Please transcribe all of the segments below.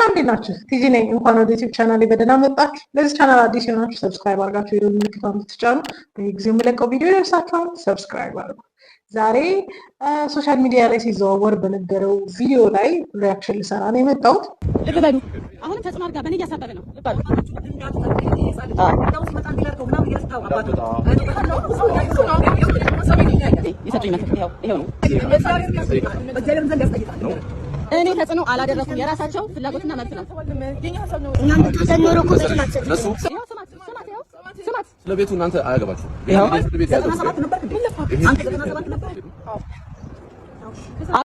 ሰላም እንዴት ናችሁ? ቲጂ ነኝ። እንኳን ወደ ዩቲዩብ ቻናል በደህና መጣችሁ። ለዚህ ቻናል አዲስ የሆናችሁ ሰብስክራይብ አድርጋችሁ የደወል ምልክቱን ብትጫኑ በየጊዜው የምለቀው ቪዲዮ ይደርሳችኋል። ሰብስክራይብ አድርጉ። ዛሬ ሶሻል ሚዲያ ላይ ሲዘዋወር በነበረው ቪዲዮ ላይ ሪያክሽን ልሰራ ነው የመጣሁት። ልብ በሉ። አሁንም ተጽዕኖ አድርጋ በእኔ እያሳበበ ነው። ልብ በሉ። ይሰጡኝ መክር ይኸው ነው። እኔ ተጽዕኖ አላደረኩም። የራሳቸው ፍላጎትና መብት ነው። ስለ ቤቱ እናንተ አያገባችሁ።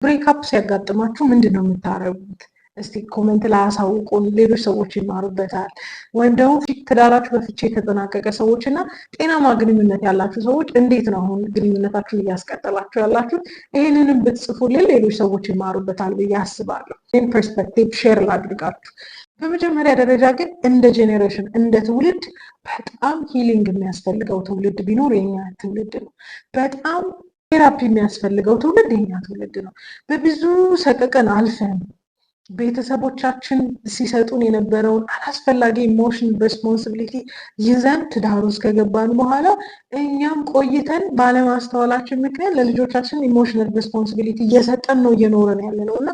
ብሬክአፕ ሲያጋጥማችሁ ምንድን ነው የምታረጉት? እስቲ ኮሜንት ላይ አሳውቁን። ሌሎች ሰዎች ይማሩበታል። ወይም ደግሞ ትዳራችሁ በፍቺ የተጠናቀቀ ሰዎች እና ጤናማ ግንኙነት ያላችሁ ሰዎች እንዴት ነው አሁን ግንኙነታችሁን እያስቀጠላችሁ ያላችሁት? ይህንንም ብትጽፉልን ሌሎች ሰዎች ይማሩበታል ብዬ አስባለሁ። ይህን ፐርስፔክቲቭ ሼር ላድርጋችሁ። በመጀመሪያ ደረጃ ግን እንደ ጄኔሬሽን እንደ ትውልድ በጣም ሂሊንግ የሚያስፈልገው ትውልድ ቢኖር የኛ ትውልድ ነው። በጣም ቴራፒ የሚያስፈልገው ትውልድ የኛ ትውልድ ነው። በብዙ ሰቀቀን አልፈን ቤተሰቦቻችን ሲሰጡን የነበረውን አላስፈላጊ ኢሞሽን ሬስፖንሲቢሊቲ ይዘን ትዳር ውስጥ ከገባን በኋላ እኛም ቆይተን ባለማስተዋላችን ምክንያት ለልጆቻችን ኢሞሽናል ሬስፖንሲቢሊቲ እየሰጠን ነው እየኖረን ያለ ነው እና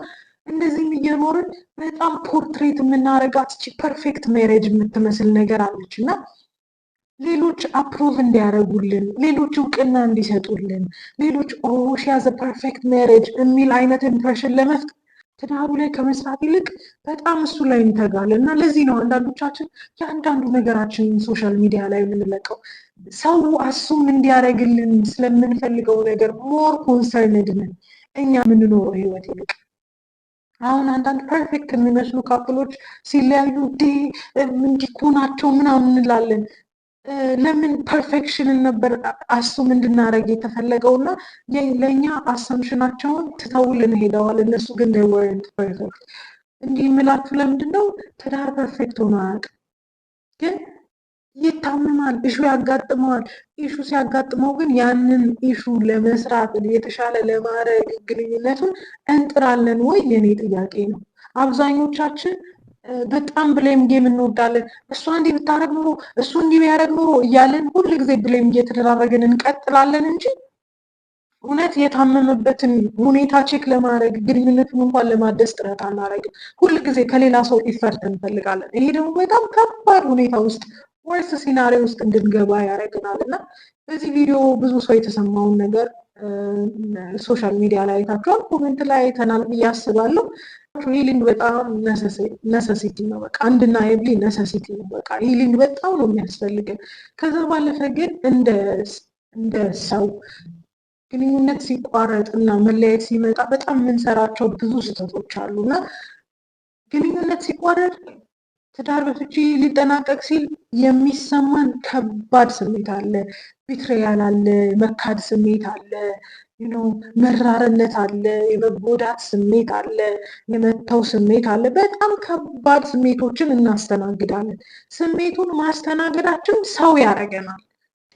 እንደዚህም እየኖርን በጣም ፖርትሬት የምናረጋት ፐርፌክት ሜሬጅ የምትመስል ነገር አለች እና ሌሎች አፕሩቭ እንዲያደርጉልን፣ ሌሎች እውቅና እንዲሰጡልን፣ ሌሎች ሺ ሃዝ ፐርፌክት ሜሬጅ የሚል አይነት ኢምፕሬሽን ለመፍጠር ትዳሩ ላይ ከመስራት ይልቅ በጣም እሱ ላይ እንተጋለን እና ለዚህ ነው አንዳንዶቻችን የአንዳንዱ ነገራችንን ሶሻል ሚዲያ ላይ የምንለቀው። ሰው አሱም እንዲያደርግልን ስለምንፈልገው ነገር ሞር ኮንሰርንድ ነን እኛ የምንኖረው ህይወት ይልቅ። አሁን አንዳንድ ፐርፌክት የሚመስሉ ካፕሎች ሲለያዩ እንዲኮናቸው ምናምን እንላለን። ለምን ፐርፌክሽንን ነበር አሱም እንድናደርግ የተፈለገው እና ለእኛ አሰምሽናቸውን ትተውልን ሄደዋል። እነሱ ግን ወርንት ፐርፌክት። እንዲህ የምላችሁ ለምንድን ነው? ትዳር ፐርፌክት ሆኖ አያውቅም፣ ግን ይታመማል፣ ኢሹ ያጋጥመዋል። ኢሹ ሲያጋጥመው ግን ያንን ኢሹ ለመስራት የተሻለ ለማድረግ ግንኙነቱን እንጥራለን ወይ? የኔ ጥያቄ ነው። አብዛኞቻችን በጣም ብሌም ጌም እንወዳለን። እሷ እንዲህ ብታረግ ኖሮ እሱ እንዲህ ቢያደርግ ኖሮ እያለን ሁል ጊዜ ብሌም እየተደራረግን እንቀጥላለን እንጂ እውነት የታመመበትን ሁኔታ ቼክ ለማድረግ ግንኙነቱን እንኳን ለማደስ ጥረት አናደርግም። ሁል ጊዜ ከሌላ ሰው ኢፈርት እንፈልጋለን። ይሄ ደግሞ በጣም ከባድ ሁኔታ ውስጥ ወርስ ሲናሪዮ ውስጥ እንድንገባ ያደርገናል እና በዚህ ቪዲዮ ብዙ ሰው የተሰማውን ነገር ሶሻል ሚዲያ ላይ አይታችኋል፣ ኮሜንት ላይ አይተናል ብዬ አስባለሁ። ሂሊንግ በጣም ነሰሲቲ ነው። በቃ አንድናየብሊ ነሰሲቲ ነው። በቃ ሂሊንግ በጣም ነው የሚያስፈልገን። ከዛ ባለፈ ግን እንደ ሰው ግንኙነት ሲቋረጥ እና መለያየት ሲመጣ በጣም የምንሰራቸው ብዙ ስህተቶች አሉ እና ግንኙነት ሲቋረጥ ትዳር በፍቺ ሊጠናቀቅ ሲል የሚሰማን ከባድ ስሜት አለ። ቢትሬያል አለ፣ መካድ ስሜት አለ፣ መራርነት አለ፣ የመጎዳት ስሜት አለ፣ የመተው ስሜት አለ። በጣም ከባድ ስሜቶችን እናስተናግዳለን። ስሜቱን ማስተናገዳችን ሰው ያደርገናል፣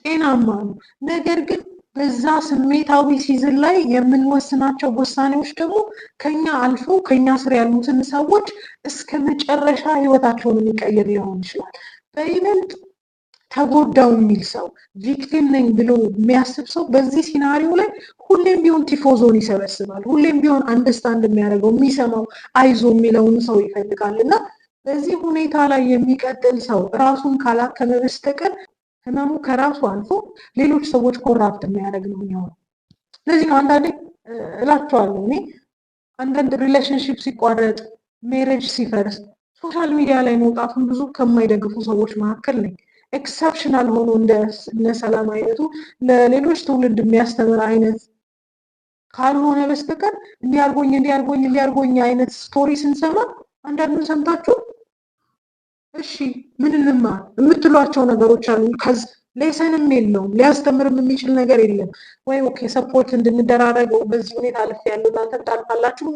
ጤናማ ነው። ነገር ግን በዛ ስሜታዊ ሲዝን ላይ የምንወስናቸው ውሳኔዎች ደግሞ ከኛ አልፈው ከኛ ስር ያሉትን ሰዎች እስከ መጨረሻ ህይወታቸውን የሚቀይር ሊሆን ይችላል። በይበልጥ ተጎዳው የሚል ሰው ቪክቲም ነኝ ብሎ የሚያስብ ሰው በዚህ ሲናሪዮ ላይ ሁሌም ቢሆን ቲፎዞን ይሰበስባል። ሁሌም ቢሆን አንደርስታንድ የሚያደርገው የሚሰማው አይዞ የሚለውን ሰው ይፈልጋል እና በዚህ ሁኔታ ላይ የሚቀጥል ሰው ራሱን ካላከመ በስተቀር ህመሙ ከራሱ አልፎ ሌሎች ሰዎች ኮራፕት የሚያደርግ ነው የሚሆነው። ስለዚህ ነው አንዳንዴ እላቸዋለሁ እኔ አንዳንድ ሪሌሽንሽፕ ሲቋረጥ፣ ሜሬጅ ሲፈርስ ሶሻል ሚዲያ ላይ መውጣቱን ብዙ ከማይደግፉ ሰዎች መካከል ነኝ። ኤክሰፕሽናል ሆኖ እንደ ሰላም አይነቱ ለሌሎች ትውልድ የሚያስተምር አይነት ካልሆነ በስተቀር እንዲያርጎኝ አይነት ስቶሪ ስንሰማ አንዳንዱን ሰምታችሁ እሺ ምን እንማር የምትሏቸው ነገሮች አሉ። ከዚ ሌሰንም የለውም፣ ሊያስተምርም የሚችል ነገር የለም። ወይ ኦኬ ሰፖርት እንድንደራረገው በዚህ ሁኔታ አልፍ ያለው እናንተ ታልፋላችሁ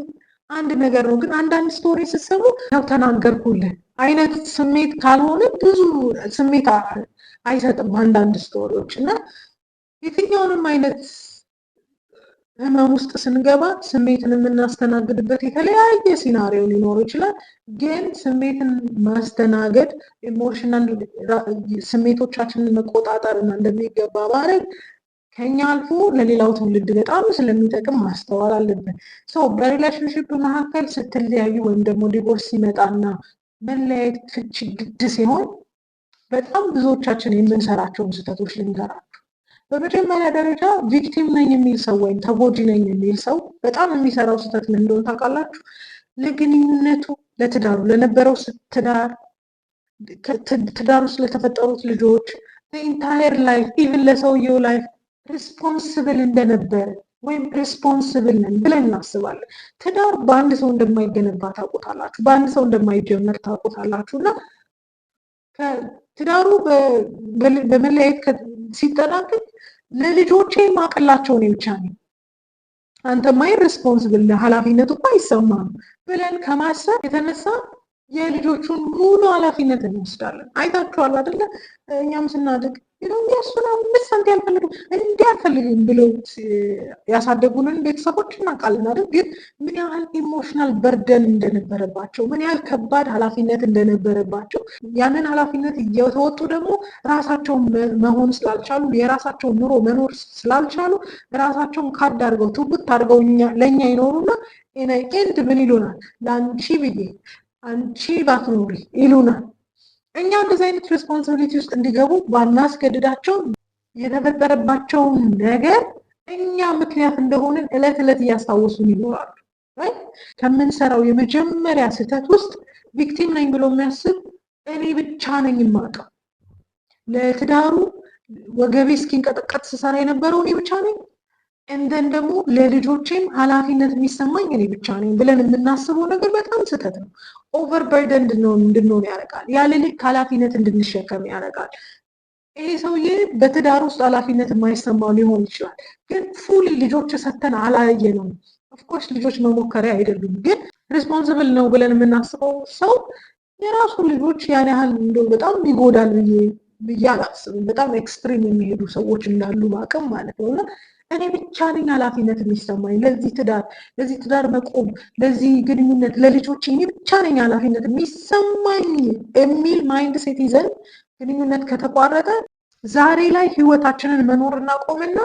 አንድ ነገር ነው። ግን አንዳንድ ስቶሪ ስትሰሙ ያው ተናገርኩልህ አይነት ስሜት ካልሆነ ብዙ ስሜት አይሰጥም አንዳንድ ስቶሪዎች እና የትኛውንም አይነት ህመም ውስጥ ስንገባ ስሜትን የምናስተናግድበት የተለያየ ሲናሪዮ ሊኖር ይችላል። ግን ስሜትን ማስተናገድ ኢሞሽናል ስሜቶቻችንን መቆጣጠር እና እንደሚገባ ማድረግ ከኛ አልፎ ለሌላው ትውልድ በጣም ስለሚጠቅም ማስተዋል አለብን። በሪሌሽንሽፕ መካከል ስትለያዩ ወይም ደግሞ ዲቮርስ ሲመጣና መለያየት ፍቺ ግድ ሲሆን በጣም ብዙዎቻችን የምንሰራቸውን ስህተቶች ልንገራችሁ። በመጀመሪያ ደረጃ ቪክቲም ነኝ የሚል ሰው ወይም ተጎጂ ነኝ የሚል ሰው በጣም የሚሰራው ስህተት ምን እንደሆነ ታውቃላችሁ? ለግንኙነቱ፣ ለትዳሩ፣ ለነበረው ትዳር ውስጥ ለተፈጠሩት ልጆች ኢንታየር ላይፍ ኢቭን ለሰውየው ላይፍ ሪስፖንስብል እንደነበረ ወይም ሪስፖንስብል ነን ብለን እናስባለን። ትዳር በአንድ ሰው እንደማይገነባ ታውቁታላችሁ፣ በአንድ ሰው እንደማይጀመር ታውቁታላችሁ። እና ትዳሩ በመለያየት ሲጠናቀቅ ለልጆቼ ማቀላቸው ነው ብቻ ነው አንተማ ሪስፖንስብል ኃላፊነቱ እኮ አይሰማም ብለን ከማሰብ የተነሳ የልጆቹን ሙሉ ኃላፊነት እንወስዳለን። አይታችኋል አይደለ? እኛም ስናድግ እሱን 5 ሳንቲም አልፈልግም እንዲህ አልፈልግም ብለው ያሳደጉንን ቤተሰቦች እናውቃለን አይደል? ግን ምን ያህል ኢሞሽናል በርደን እንደነበረባቸው፣ ምን ያህል ከባድ ኃላፊነት እንደነበረባቸው፣ ያንን ኃላፊነት እየተወጡ ደግሞ ራሳቸውን መሆን ስላልቻሉ፣ የራሳቸውን ኑሮ መኖር ስላልቻሉ ራሳቸውን ካድ አድርገው ትውት አድርገው ለእኛ ይኖሩና ኤንድ ምን ይሉናል? ለአንቺ ብዬ አንቺ ባትኖሪ ይሉናል። እኛ እንደዚህ አይነት ሬስፖንሲቢሊቲ ውስጥ እንዲገቡ ባናስገድዳቸው የተፈጠረባቸውን ነገር እኛ ምክንያት እንደሆንን እለት እለት እያስታወሱን ይኖራሉ። ከምንሰራው የመጀመሪያ ስህተት ውስጥ ቪክቲም ነኝ ብሎ የሚያስብ እኔ ብቻ ነኝ የማውቀው፣ ለትዳሩ ወገቤ እስኪንቀጠቀጥ ስሰራ የነበረው እኔ ብቻ ነኝ፣ እንደን ደግሞ ለልጆቼም ኃላፊነት የሚሰማኝ እኔ ብቻ ነኝ ብለን የምናስበው ነገር በጣም ስህተት ነው። ኦቨር በርደን እንድንሆን ያደርጋል። ያለ ልክ ኃላፊነት እንድንሸከም ያደርጋል። ይሄ ሰውዬ በትዳር ውስጥ ኃላፊነት የማይሰማው ሊሆን ይችላል፣ ግን ፉሊ ልጆች ሰተን አላየነውም። ኦፍኮርስ ልጆች መሞከሪያ አይደሉም፣ ግን ሪስፖንስብል ነው ብለን የምናስበው ሰው የራሱ ልጆች ያን ያህል እንደው በጣም ይጎዳል ብዬ አላስብም። በጣም ኤክስትሪም የሚሄዱ ሰዎች እንዳሉ በአቅም ማለት ነው። እና እኔ ብቻ ነኝ ኃላፊነት የሚሰማኝ ለዚህ ትዳር መቆም፣ ለዚህ ግንኙነት፣ ለልጆች እኔ ብቻ ነኝ ኃላፊነት የሚሰማኝ የሚል ማይንድ ሴት ይዘን ግንኙነት ከተቋረጠ ዛሬ ላይ ህይወታችንን መኖር እናቆምና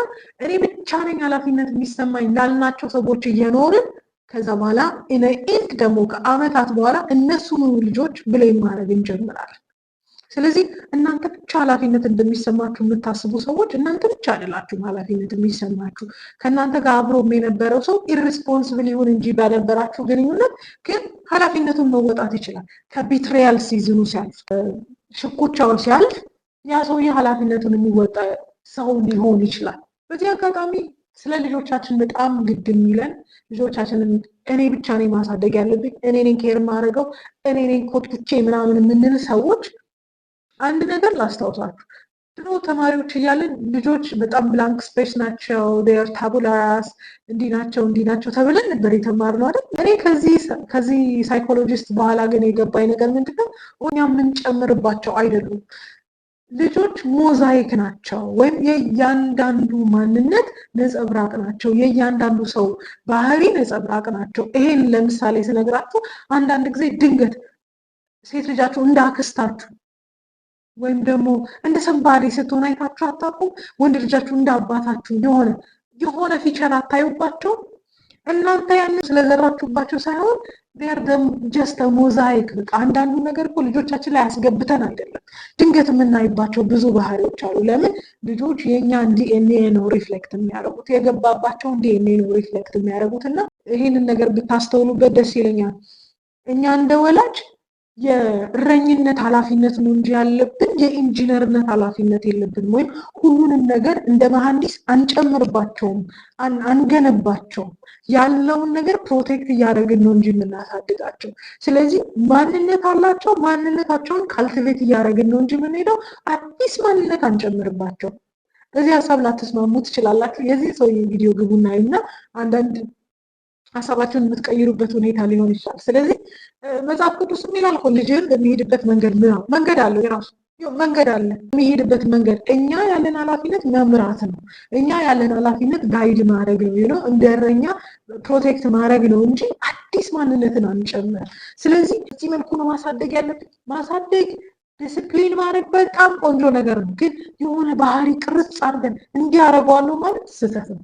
እኔ ብቻ ነኝ ኃላፊነት የሚሰማኝ ላልናቸው ሰዎች እየኖርን ከዛ በኋላ ኢንድ ደግሞ ከአመታት በኋላ እነሱን ልጆች ብሌም ማድረግ እንጀምራለን። ስለዚህ እናንተ ብቻ ኃላፊነት እንደሚሰማችሁ የምታስቡ ሰዎች እናንተ ብቻ አይደላችሁም ኃላፊነት የሚሰማችሁ። ከእናንተ ጋር አብሮ የነበረው ሰው ኢሪስፖንስብል ይሁን እንጂ ባነበራችሁ ግንኙነት ግን ኃላፊነቱን መወጣት ይችላል። ከቢትሪያል ሲዝኑ ሲያልፍ፣ ሽኩቻው ሲያልፍ ያ ሰውዬ ኃላፊነቱን የሚወጣ ሰው ሊሆን ይችላል። በዚህ አጋጣሚ ስለ ልጆቻችን በጣም ግድ የሚለን ልጆቻችንን እኔ ብቻ ነኝ ማሳደግ ያለብኝ፣ እኔ ነኝ ኬር ማድረገው፣ እኔ ነኝ ኮትኩቼ ምናምን የምንል ሰዎች አንድ ነገር ላስታውሳችሁ። ድሮ ተማሪዎች እያለን ልጆች በጣም ብላንክ ስፔስ ናቸው፣ ዴር ታቡላራስ እንዲህ ናቸው ተብለን ነበር የተማርነው አይደል? እኔ ከዚህ ሳይኮሎጂስት በኋላ ግን የገባኝ ነገር ምንድነው? እኛ የምንጨምርባቸው አይደሉም። ልጆች ሞዛይክ ናቸው፣ ወይም የእያንዳንዱ ማንነት ነጸብራቅ ናቸው፣ የእያንዳንዱ ሰው ባህሪ ነጸብራቅ ናቸው። ይሄን ለምሳሌ ስነግራችሁ አንዳንድ ጊዜ ድንገት ሴት ልጃችሁ እንደ አክስታችሁ ወይም ደግሞ እንደ ሰንባሪ ስትሆን አይታችሁ አታውቁም? ወንድ ልጃችሁ እንደ አባታችሁ የሆነ ፊቸር አታዩባቸው? እናንተ ያንን ስለዘራችሁባቸው ሳይሆን ጀስት ሞዛይክ። በቃ አንዳንዱ ነገር እኮ ልጆቻችን ላይ አስገብተን አይደለም፣ ድንገት የምናይባቸው ብዙ ባህሪዎች አሉ። ለምን? ልጆች የእኛን ዲኤንኤ ነው ሪፍሌክት የሚያደርጉት፣ የገባባቸውን ዲኤንኤ ነው ሪፍሌክት የሚያደርጉት። እና ይህንን ነገር ብታስተውሉበት ደስ ይለኛል። እኛ እንደ ወላጅ የእረኝነት ኃላፊነት ነው እንጂ ያለብን የኢንጂነርነት ኃላፊነት የለብንም። ወይም ሁሉንም ነገር እንደ መሐንዲስ አንጨምርባቸውም፣ አንገነባቸውም። ያለውን ነገር ፕሮቴክት እያደረግን ነው እንጂ የምናሳድጋቸው። ስለዚህ ማንነት አላቸው፣ ማንነታቸውን ካልቲቬት እያደረግን ነው እንጂ የምንሄደው አዲስ ማንነት አንጨምርባቸው። በዚህ ሀሳብ ላትስማሙ ትችላላችሁ። የዚህ ሰው ቪዲዮ ግቡና እና አንዳንድ ሀሳባቸውን የምትቀይሩበት ሁኔታ ሊሆን ይችላል። ስለዚህ መጽሐፍ ቅዱስ ይላል እኮ ልጅህን በሚሄድበት መንገድ አለው የራሱ መንገድ አለ የሚሄድበት መንገድ። እኛ ያለን ኃላፊነት መምራት ነው። እኛ ያለን ኃላፊነት ጋይድ ማድረግ ነው። እንደ እረኛ ፕሮቴክት ማድረግ ነው እንጂ አዲስ ማንነትን አንጨምር። ስለዚህ እዚህ መልኩ ነው ማሳደግ ያለብን። ማሳደግ ዲስፕሊን ማድረግ በጣም ቆንጆ ነገር ነው። ግን የሆነ ባህሪ ቅርጽ አድርገን እንዲያደርገዋለሁ ማለት ስህተት ነው።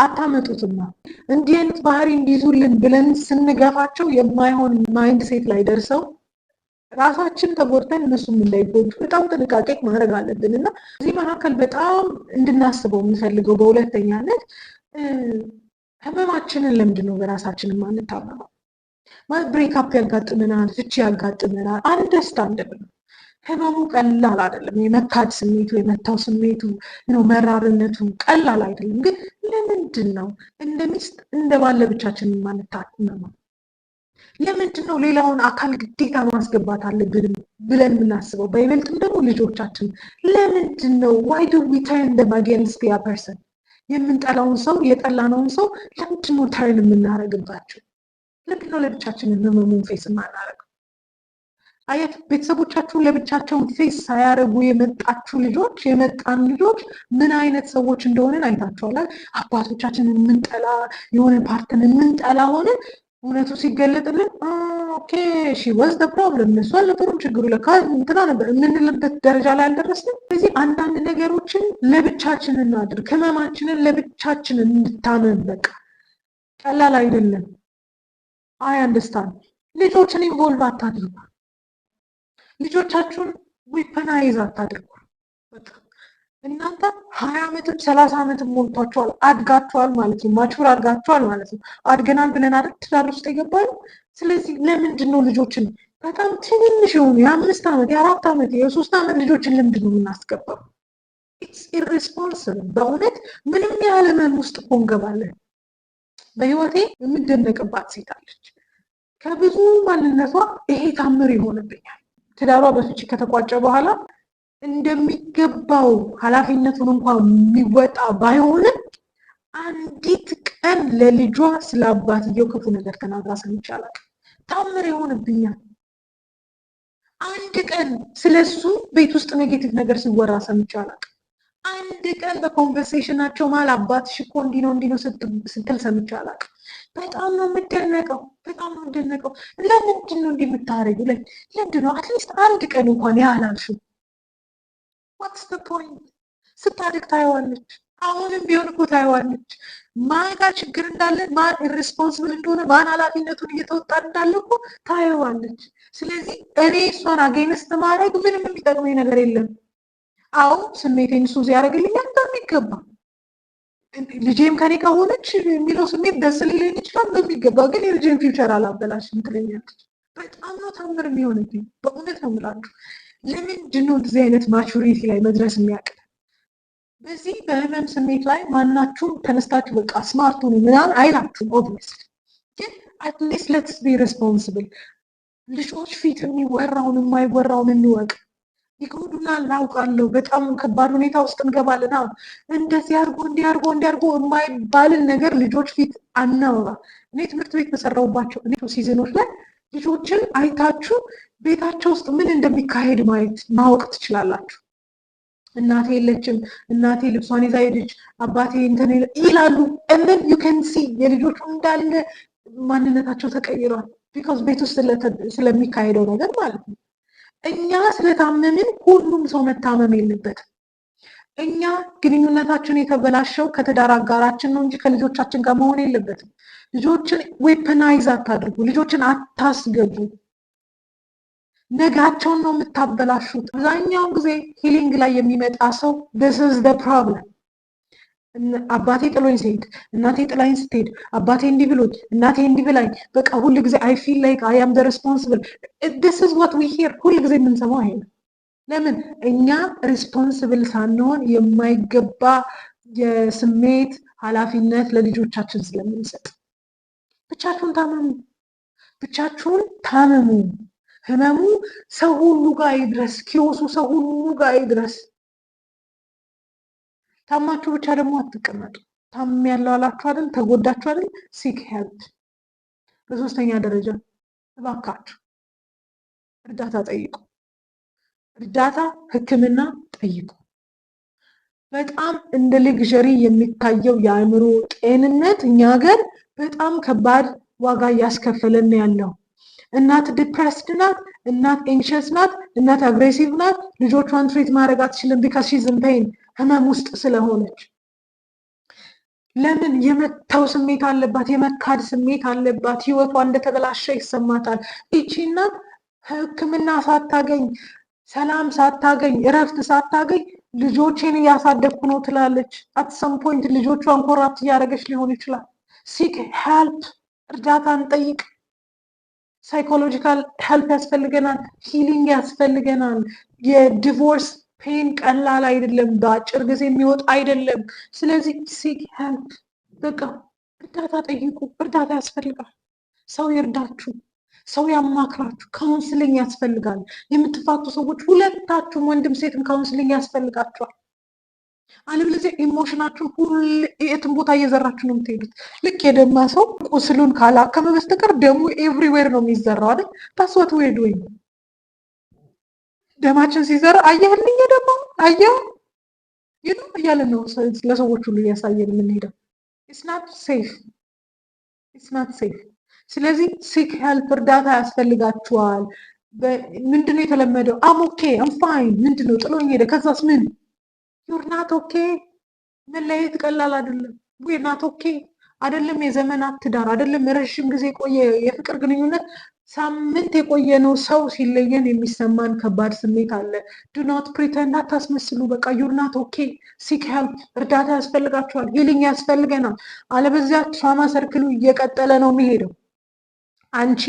አታመጡትማ። እንዲህ አይነት ባህሪ እንዲይዙልን ብለን ስንገፋቸው የማይሆን ማይንድ ሴት ላይ ደርሰው ራሳችን ተጎድተን እነሱም እንዳይጎዱ በጣም ጥንቃቄ ማድረግ አለብን። እና እዚህ መካከል በጣም እንድናስበው የምፈልገው በሁለተኛነት ህመማችንን ለምንድን ነው በራሳችን የማንታመመው? ብሬክአፕ ያጋጥመናል፣ ፍቺ ያጋጥመናል። አንደርስታንደብል ነው። ህመሙ ቀላል አይደለም። የመካድ ስሜቱ የመታው ስሜቱ ነው፣ መራርነቱ ቀላል አይደለም። ግን ለምንድን ነው እንደ ሚስት እንደ ባለ ብቻችን የማንታመመው? ለምንድን ነው ሌላውን አካል ግዴታ ማስገባት አለብን ብለን የምናስበው? በይበልጥም ደግሞ ልጆቻችን ለምንድን ነው ዋይ ዱ ዊ ተርን ደም አጌንስት ያ ፐርሰን? የምንጠላውን ሰው የጠላነውን ሰው ለምንድን ነው ተርን የምናደርግባቸው? ለምንድን ነው ለብቻችንን ህመሙን ፌስ የማናደርገው? አየት ቤተሰቦቻችሁን ለብቻቸውን ፌስ ሳያደርጉ የመጣን ልጆች ምን አይነት ሰዎች እንደሆነን አይታችኋል። አባቶቻችንን የምንጠላ የሆነ ፓርትን የምንጠላ ሆነ እውነቱ ሲገለጥልን ኦኬ ሺ ዋዝ ዘ ፕሮብለም፣ እነሱ አልነበሩም ችግሩ፣ ለካ እንትና ነበር የምንልበት ደረጃ ላይ አልደረስንም። ስለዚህ አንዳንድ ነገሮችን ለብቻችን እናድርግ። ህመማችንን ለብቻችን እንድታመን በቃ ቀላል አይደለም። አይ አንደርስታንድ። ልጆችን ኢንቮልቭ አታድርጉ። ልጆቻችሁን ዊፐናይዝ አታድርጉ። በቃ እናንተ 20 ዓመትም 30 ዓመትም ሞልቷቸዋል፣ አድጋቸዋል ማለት ነው። ማቹር አድጋቸዋል ማለት ነው። አድገናል ብለን አይደል ትዳር ውስጥ የገባነው። ስለዚህ ለምንድን ነው ልጆችን በጣም ትንንሽ የሆኑ የ5 ዓመት የ4 ዓመት የ3 ዓመት ልጆችን ለምንድን ነው የምናስገባው? ኢትስ ኢሬስፖንስብል። በእውነት ምንም ያህል ህመም ውስጥ እኮ እንገባለን። በህይወቴ የምደነቅባት ሴት አለች። ከብዙ ማንነቷ ይሄ ታምር ይሆንብኛል። ትዳሯ በፍቺ ከተቋጨ በኋላ እንደሚገባው ኃላፊነቱን እንኳን የሚወጣ ባይሆንም አንዲት ቀን ለልጇ ስለ አባትየው ክፉ ነገር ተናግራ ሰምቼ አላውቅም። ታምር ይሆንብኛል። አንድ ቀን ስለሱ ቤት ውስጥ ኔጌቲቭ ነገር ሲወራ ሰምቼ አላውቅም። አንድ ቀን በኮንቨርሴሽናቸው መሀል አባትሽ እኮ እንዲህ ነው ስትል ሰምቼ አላውቅም። በጣም ነው የምደነቀው። ለምንድን ነው እንዲህ የምታደርጊው? ለምንድን ነው አትሊስት አንድ ቀን እንኳን ያህላልሽው? ዋትስ ዘ ፖይንት? ስታድግ ታየዋለች። አሁንም ቢሆን እኮ ታየዋለች። ማን ጋር ችግር እንዳለ፣ ማን ኢሬስፖንስብል እንደሆነ፣ ማን ኃላፊነቱን እየተወጣ እንዳለ እኮ ታየዋለች። ስለዚህ እኔ እሷን አጌንስት ማድረግ ምንም የሚጠቅመኝ ነገር የለም። አዎ ስሜቴን እሱ ያደርግልኛል በሚገባ። ልጄም ከኔ ከሆነች የሚለው ስሜት ደስ ሊለኝ ይችላል በሚገባ። ግን የልጄን ፊውቸር አላበላሽም ትለኛለች። በጣም ነው ታምር የሚሆንብኝ። በእውነት ነው የምላችሁ። ለምንድን ነው እንደዚህ አይነት ማቹሪቲ ላይ መድረስ የሚያቅት? በዚህ በህመም ስሜት ላይ ማናችሁም ተነስታችሁ በቃ ስማርቱ ምናምን አይላችሁም። ኦብቪየስሊ ግን አትሊስት ሌትስ ቢ ሬስፖንስብል። ልጆች ፊት የሚወራውን የማይወራውን እንወቅ። ይጎዱናል፣ ላውቃለሁ። በጣም ከባድ ሁኔታ ውስጥ እንገባለን። እንደዚህ አድርጎ እንዲያርጎ የማይባልን ነገር ልጆች ፊት አናወራ። እኔ ትምህርት ቤት በሰራሁባቸው ሲዝኖች ላይ ልጆችን አይታችሁ ቤታቸው ውስጥ ምን እንደሚካሄድ ማወቅ ትችላላችሁ። እናቴ የለችም፣ እናቴ ልብሷን ይዛ ሄደች፣ አባቴ እንትን ይላሉ። እንን ዩ ከን ሲ የልጆቹ እንዳለ ማንነታቸው ተቀይሯል። ቢካዝ ቤት ውስጥ ስለሚካሄደው ነገር ማለት ነው። እኛ ስለታመምን ሁሉም ሰው መታመም የለበትም። እኛ ግንኙነታችን የተበላሸው ከትዳር አጋራችን ነው እንጂ ከልጆቻችን ጋር መሆን የለበትም። ልጆችን ዌፐናይዝ አታድርጉ። ልጆችን አታስገቡ። ነጋቸውን ነው የምታበላሹት። አብዛኛውን ጊዜ ሂሊንግ ላይ የሚመጣ ሰው this is the problem። አባቴ ጥሎኝ ሲሄድ፣ እናቴ ጥላኝ ስትሄድ፣ አባቴ እንዲህ ብሎኝ፣ እናቴ እንዲህ ብላኝ፣ በቃ ሁሉ ጊዜ I feel like I am the responsible። this is what we hear። ሁሉ ጊዜ የምንሰማው ይሄ ነው። ለምን? እኛ ሪስፖንስብል ሳንሆን የማይገባ የስሜት ኃላፊነት ለልጆቻችን ስለምንሰጥ። ብቻችሁን ታመሙ። ህመሙ ሰው ሁሉ ጋር ይድረስ፣ ኪዮሱ ሰው ሁሉ ጋር ይድረስ። ታማችሁ ብቻ ደግሞ አትቀመጡ። ታምም ያለው አላችሁ አይደል? ተጎዳችሁ አይደል? ሲክ ሄልፕ። በሶስተኛ ደረጃ እባካችሁ እርዳታ ጠይቁ። እርዳታ፣ ሕክምና ጠይቁ። በጣም እንደ ሌግዠሪ የሚታየው የአእምሮ ጤንነት እኛ ሀገር በጣም ከባድ ዋጋ እያስከፈለን ያለው። እናት ዲፕሬስድ ናት፣ እናት ኤንሸስ ናት፣ እናት አግሬሲቭ ናት። ልጆቿን ትሪት ማድረግ አትችልም ቢካዝ ሺዝ ኢን ፔን፣ ህመም ውስጥ ስለሆነች። ለምን? የመተው ስሜት አለባት፣ የመካድ ስሜት አለባት፣ ህይወቷ እንደተበላሸ ይሰማታል። ይቺ እናት ሕክምና ሳታገኝ፣ ሰላም ሳታገኝ፣ እረፍት ሳታገኝ ልጆቼን እያሳደግኩ ነው ትላለች። አት ሰም ፖይንት ልጆቿን ኮራፕት እያደረገች ሊሆን ይችላል። ሲክ ሄልፕ፣ እርዳታ እንጠይቅ። ሳይኮሎጂካል ሄልፕ ያስፈልገናል፣ ሂሊንግ ያስፈልገናል። የዲቮርስ ፔን ቀላል አይደለም፣ በአጭር ጊዜ የሚወጣ አይደለም። ስለዚህ ሲክ ሄልፕ፣ በቃ እርዳታ ጠይቁ። እርዳታ ያስፈልጋል። ሰው ይርዳችሁ፣ ሰው ያማክራችሁ። ካውንስሊንግ ያስፈልጋል። የምትፋቱ ሰዎች ሁለታችሁም ወንድም ሴትም ካውንስሊንግ ያስፈልጋችኋል። አለበለዚያ ኢሞሽናችሁን ሁሉ የትም ቦታ እየዘራችሁ ነው የምትሄዱት። ልክ የደማ ሰው ቁስሉን ካላከመ በስተቀር ደሙ ኤቭሪዌር ነው የሚዘራው አይደል? ታስወት ወይ ዶይ ደማችን ሲዘራ አየህልኝ የደማው አየው ይሉ እያለ ነው ለሰዎች ሁሉ እያሳየን የምንሄደው። ኢትስ ናት ሴፍ፣ ኢትስ ናት ሴፍ። ስለዚህ ሲክ ሄልፕ፣ እርዳታ ያስፈልጋችኋል። ምንድነው የተለመደው? አም ኦኬ አም ፋይን። ምንድነው? ጥሎኝ ሄደ። ከዛስ ምን? ዩር ናት ኦኬ። መለያየት ቀላል አይደለም። ዌር ናት ኦኬ አይደለም። የዘመናት ትዳር አይደለም፣ ረዥም ጊዜ የቆየ የፍቅር ግንኙነት፣ ሳምንት የቆየ ነው። ሰው ሲለየን የሚሰማን ከባድ ስሜት አለ። ዱ ኖት ፕሪተንድ፣ አታስመስሉ። በቃ ዩር ናት ኦኬ። ሲክ ሄልፕ፣ እርዳታ ያስፈልጋችኋል። ሂሊንግ ያስፈልገናል። አለበዚያ ትራማ ሰርክሉ እየቀጠለ ነው የሚሄደው። አንቺ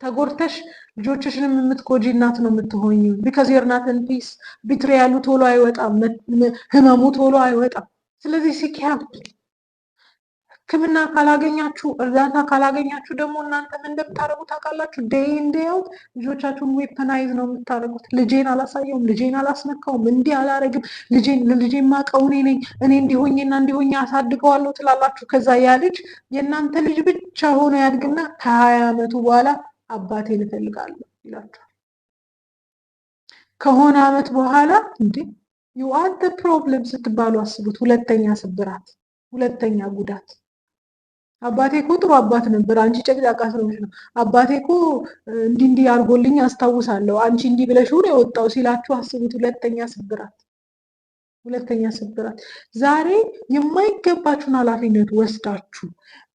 ተጎድተሽ ልጆችሽንም የምትጎጂ እናት ነው የምትሆኝ። ቢካዝ ዩር ናት ኢን ፒስ። ቢትሪያሉ ቶሎ አይወጣም፣ ህመሙ ቶሎ አይወጣም። ስለዚህ ሲክ ሄልፕ። ሕክምና ካላገኛችሁ፣ እርዳታ ካላገኛችሁ ደግሞ እናንተ ምን እንደምታደርጉ ታውቃላችሁ? ዴይ ኢን ዴይ አውት ልጆቻችሁን ዌፐናይዝ ነው የምታደርጉት። ልጄን አላሳየውም፣ ልጄን አላስነካውም፣ እንዲህ አላረግም፣ ልጄን ማቀው እኔ ነኝ፣ እኔ እንዲሆኝና እንዲሆኝ አሳድገዋለሁ ትላላችሁ። ከዛ ያ ልጅ የእናንተ ልጅ ብቻ ሆኖ ያድግና ከ20 ዓመቱ በኋላ አባቴን እፈልጋለሁ ይላችኋል። ከሆነ ዓመት በኋላ እንዴ ዩ አር ዘ ፕሮብለም ስትባሉ አስቡት። ሁለተኛ ስብራት፣ ሁለተኛ ጉዳት። አባቴ እኮ ጥሩ አባት ነበር፣ አንቺ ጨቅጫቃ ስለሆንሽ ነው። አባቴ እኮ እንዲህ እንዲህ አድርጎልኝ አስታውሳለሁ፣ አንቺ እንዲህ ብለሽ ነው የወጣው ሲላችሁ አስቡት። ሁለተኛ ስብራት፣ ሁለተኛ ስብራት። ዛሬ የማይገባችሁን ኃላፊነት ወስዳችሁ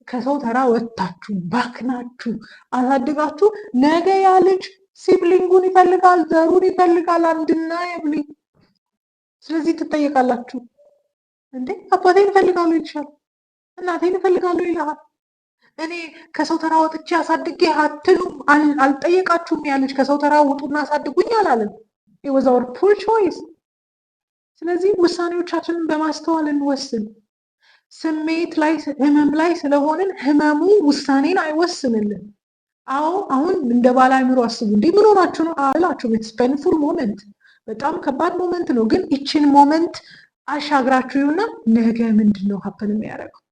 ከሰው ተራ ወጥታችሁ ባክናችሁ አሳድጋችሁ ነገ ያ ልጅ ሲብሊንጉን ይፈልጋል፣ ዘሩን ይፈልጋል፣ አንድና የብሊ። ስለዚህ ትጠየቃላችሁ። እንዴ አባቴን እፈልጋለሁ ይልሻል፣ እናቴን እፈልጋለሁ ይልሃል። እኔ ከሰው ተራ ወጥቼ አሳድጌ አትሉም? አልጠየቃችሁም? ያ ልጅ ከሰው ተራ ውጡና አሳድጉኝ አላለም። it was our poor choice። ስለዚህ ውሳኔዎቻችንን በማስተዋል እንወስን። ስሜት ላይ ህመም ላይ ስለሆንን ህመሙ ውሳኔን አይወስንልን። አዎ አሁን እንደ ባለ አእምሮ አስቡ። እንዴ ምን ሆናችሁ ነው አላችሁ? ኢትስ ፔንፉል ሞመንት፣ በጣም ከባድ ሞመንት ነው። ግን ይችን ሞመንት አሻግራችሁ ይሁና ነገ ምንድነው ሀፕን የሚያደርገው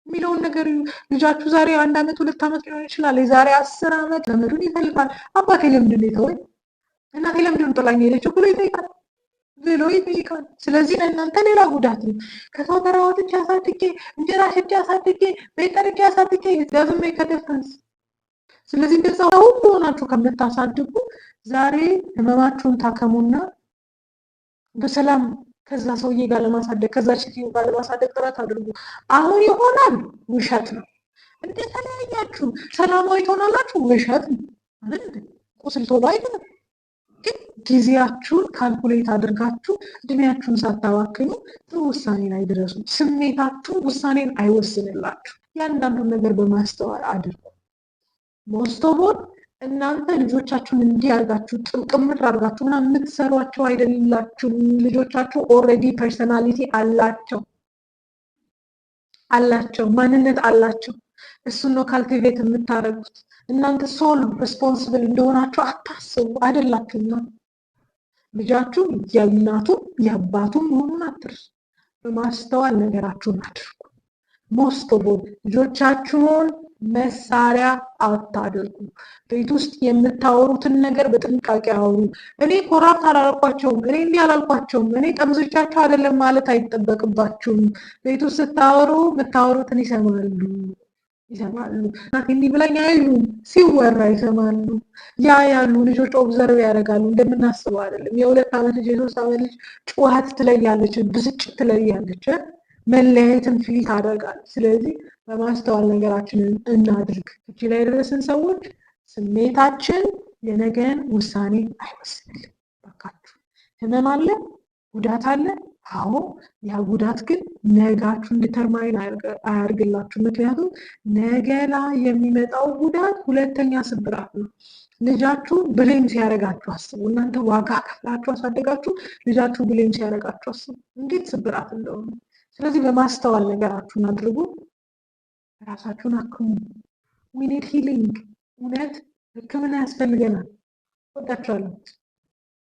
የሚለውን ነገር ልጃችሁ ዛሬ 1 ዓመት 2 ዓመት ሊሆን ይችላል። የዛሬ 10 ዓመት ዘመዱን ይፈልጋል። አባቴ ለምንድን ነው የተወኝ፣ እናቴ ለምንድን ነው ጥላኝ ሄደችው ብሎ ይጠይቃል። ስለዚህ ለእናንተ ሌላ ጉዳት ነው። ከሰው ተራ ወጥቼ አሳድጌ እንጀራ ሽጬ አሳድጌ ቤት ጠርጌ አሳድጌ ዳዝንት ሜክ አ ዲፍረንስ። ስለዚህ እንደዛ ሁሉ ሆናችሁ ከምታሳድጉ ዛሬ ህመማችሁን ታከሙና በሰላም ከዛ ሰውዬ ጋር ለማሳደግ ከዛ ሴትዮ ጋር ለማሳደግ ጥረት አድርጉ። አሁን ይሆናል፣ ውሸት ነው። እንደተለያያችሁ ሰላማዊ ትሆናላችሁ፣ ውሸት ነው። ቁስል ቶሎ አይደለም። ግን ጊዜያችሁን ካልኩሌት አድርጋችሁ እድሜያችሁን ሳታባክኑ ጥሩ ውሳኔ ላይ ድረሱ። ስሜታችሁ ውሳኔን አይወስንላችሁ። ያንዳንዱን ነገር በማስተዋል አድርጉ። ሞስቶቦን እናንተ ልጆቻችሁን እንዲህ አድርጋችሁ ጥምቅምር አድርጋችሁ ምናምን የምትሰሯቸው አይደላችሁም። ልጆቻችሁ ኦልሬዲ ፐርሰናሊቲ አላቸው፣ ማንነት አላቸው። እሱን ነው ካልቲቬት የምታደርጉት። እናንተ ሶል ሬስፖንሲብል እንደሆናችሁ አታስቡ። አይደላችሁና ልጃችሁ የእናቱም የአባቱም መሆኑን አትርሱ። በማስተዋል ነገራችሁን አድርጉ። ሞስቶቦን ልጆቻችሁን መሳሪያ አታድርጉ። ቤት ውስጥ የምታወሩትን ነገር በጥንቃቄ አውሩ። እኔ ኮራፕት አላልኳቸውም፣ እኔ እንዲህ አላልኳቸውም፣ እኔ ጠምዝቻቸው አይደለም ማለት አይጠበቅባችሁም። ቤት ውስጥ ስታወሩ የምታወሩትን ይሰማሉ። እናቴ እንዲህ ብላኝ አይሉም፣ ሲወራ ይሰማሉ። ያ ያሉ ልጆች ኦብዘርቭ ያደርጋሉ። እንደምናስበው አይደለም። የ2 ዓመት ልጅ የ3 ዓመት ልጅ ጩኸት ትለያለች፣ ብስጭት ትለያለች፣ መለያየትን ፊት ታደርጋለች። ስለዚህ በማስተዋል ነገራችንን እናድርግ። እጅ ላይ የደረስን ሰዎች ስሜታችን የነገን ውሳኔ አይወስንልም። በቃችሁ። ህመም አለ፣ ጉዳት አለ። አዎ ያ ጉዳት ግን ነጋችሁን ዲተርማይን አያርግላችሁ። ምክንያቱም ነገ ላይ የሚመጣው ጉዳት ሁለተኛ ስብራት ነው። ልጃችሁ ብሌም ሲያደርጋችሁ አስቡ። እናንተ ዋጋ ከፍላችሁ አሳደጋችሁ፣ ልጃችሁ ብሌም ሲያደርጋችሁ አስቡ እንዴት ስብራት እንደሆነ። ስለዚህ በማስተዋል ነገራችሁን አድርጉ። ራሳችሁን አክሙ። ዊ ኒድ ሂሊንግ። እውነት ህክምና ያስፈልገናል። ወዳችኋለሁ።